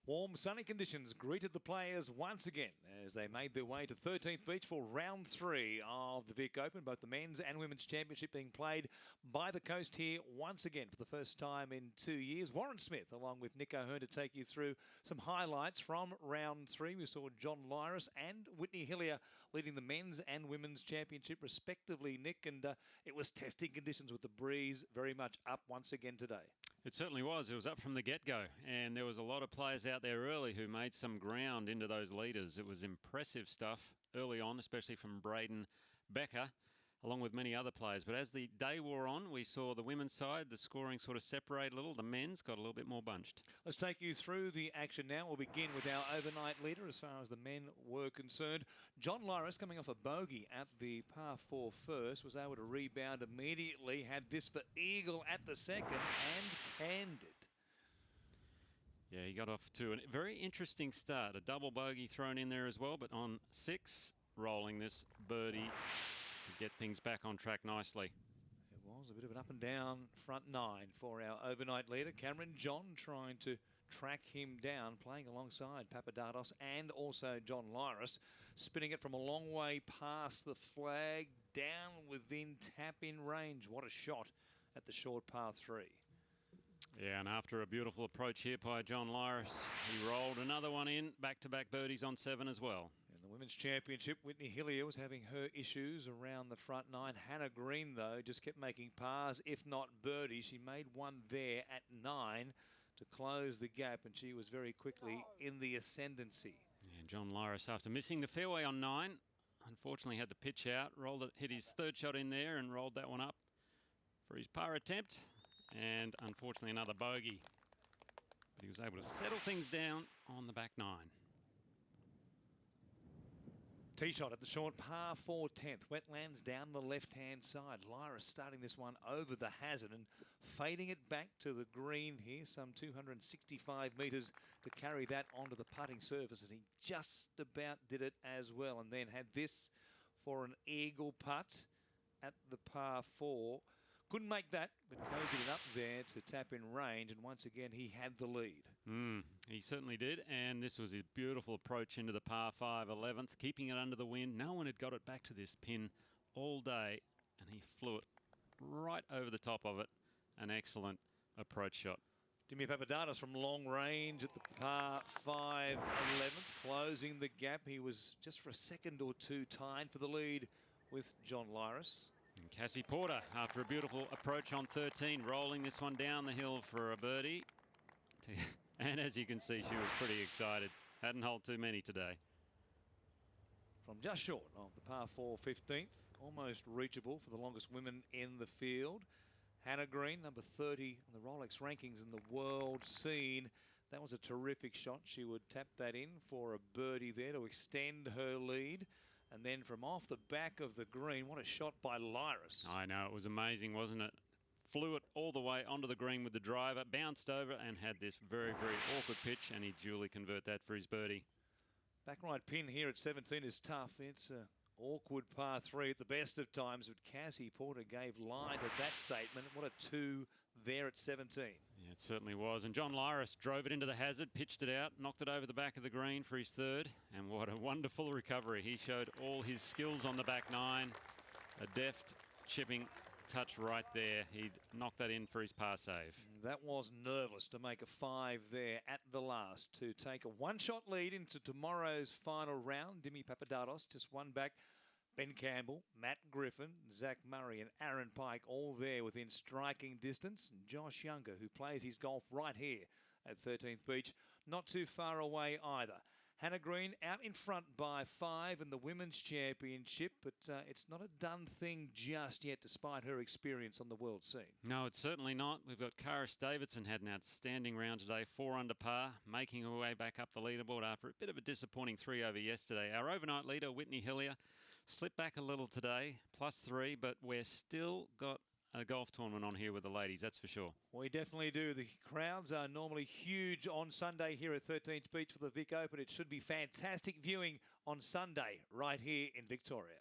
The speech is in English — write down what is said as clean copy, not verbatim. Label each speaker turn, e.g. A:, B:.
A: Warm, sunny conditions greeted the players once again as they made their way to 13th Beach for round 3 of the Vic Open. Both the men's and women's championship being played by the coast here once again for the first time in 2 years. Warren Smith along with Nick O'Hearn to take you through some highlights from round 3. We saw John Lyras and Whitney Hillier leading the men's and women's championship respectively, Nick, and it was testing conditions with the breeze very much up once again today.
B: It certainly was. It was up from the get-go, and there was a lot of players out there early who made some ground into those leaders. It was impressive stuff early on, especially from Braden Becker, along with many other players. But as the day wore on, we saw the women's side, the scoring sort of separate a little. The men's got a little bit more bunched. Let's
A: take you through the action now. We'll begin with our overnight leader as far as the men were concerned. John Lyras, coming off a bogey at the par 4 first, was able to rebound immediately, had this for eagle at the second and canned it.
B: Yeah, he got off to a very interesting start. A double bogey thrown in there as well, but on 6, rolling this birdie to get things back on track nicely.
A: It was a bit of an up and down front 9 for our overnight leader. Cameron John trying to track him down, playing alongside Papadakis and also John Lyras, spinning it from a long way past the flag, down within tap-in range. What a shot at the short par 3.
B: Yeah, and after a beautiful approach here by John Lyras, he rolled another one in, back-to-back birdies on 7 as well.
A: In the Women's Championship, Whitney Hillier was having her issues around the front 9. Hannah Green, though, just kept making pars, if not birdies. She made one there at 9 to close the gap, and she was very quickly in the ascendancy.
B: And John Lyras, after missing the fairway on 9, unfortunately had to pitch out, hit his 3rd shot in there and rolled that one up for his par attempt. And unfortunately another bogey. But he was able to settle things down on the back 9.
A: Tee shot at the short par 4 10th. Wetlands down the left-hand side. Lyra starting this one over the hazard and fading it back to the green here. Some 265 metres to carry that onto the putting surface. And he just about did it as well. And then had this for an eagle putt at the par 4. Couldn't make that, but cozied it up there to tap in range, and once again he had the lead.
B: He certainly did, and this was a beautiful approach into the par 5 11th, keeping it under the wind. No one had got it back to this pin all day, and he flew it right over the top of it. An excellent approach shot.
A: Dimi Papadakis from long range at the par 5 11th, closing the gap. He was just for a second or two tied for the lead with John Lyras.
B: And Cassie Porter, after a beautiful approach on 13, rolling this one down the hill for a birdie. And as you can see, she was pretty excited. Hadn't holed too many today.
A: From just short of the par 4 15th, almost reachable for the longest women in the field. Hannah Green, number 30 on the Rolex rankings in the world scene. That was a terrific shot. She would tap that in for a birdie there to extend her lead. And then from off the back of the green, what a shot by Lyras.
B: I know, it was amazing, wasn't it? Flew it all the way onto the green with the driver, bounced over and had this very, very awkward pitch, and he duly convert that for his birdie.
A: Back right pin here at 17 is tough. It's a awkward par 3 at the best of times, but Cassie Porter gave line to that statement. What a 2 there at 17.
B: Yeah, it certainly was. And John Lyras drove it into the hazard, pitched it out, knocked it over the back of the green for his 3rd. And what a wonderful recovery. He showed all his skills on the back 9. A deft chipping touch right there. He'd knocked that in for his par save.
A: That was nervous to make a 5 there at the last to take a 1-shot lead into tomorrow's final round. Dimi Papadakis just one back. Ben Campbell, Matt Griffin, Zach Murray and Aaron Pike all there within striking distance. And Josh Younger, who plays his golf right here at 13th Beach, not too far away either. Hannah Green out in front by 5 in the Women's Championship, but it's not a done thing just yet, despite her experience on the world scene.
B: No, it's certainly not. We've got Karis Davidson had an outstanding round today, 4 under par, making her way back up the leaderboard after a bit of a disappointing 3 over yesterday. Our overnight leader, Whitney Hillier, slipped back a little today, +3, but we're still got a golf tournament on here with the ladies, that's for sure.
A: We definitely do. The crowds are normally huge on Sunday here at 13th Beach for the Vic Open. It should be fantastic viewing on Sunday right here in Victoria.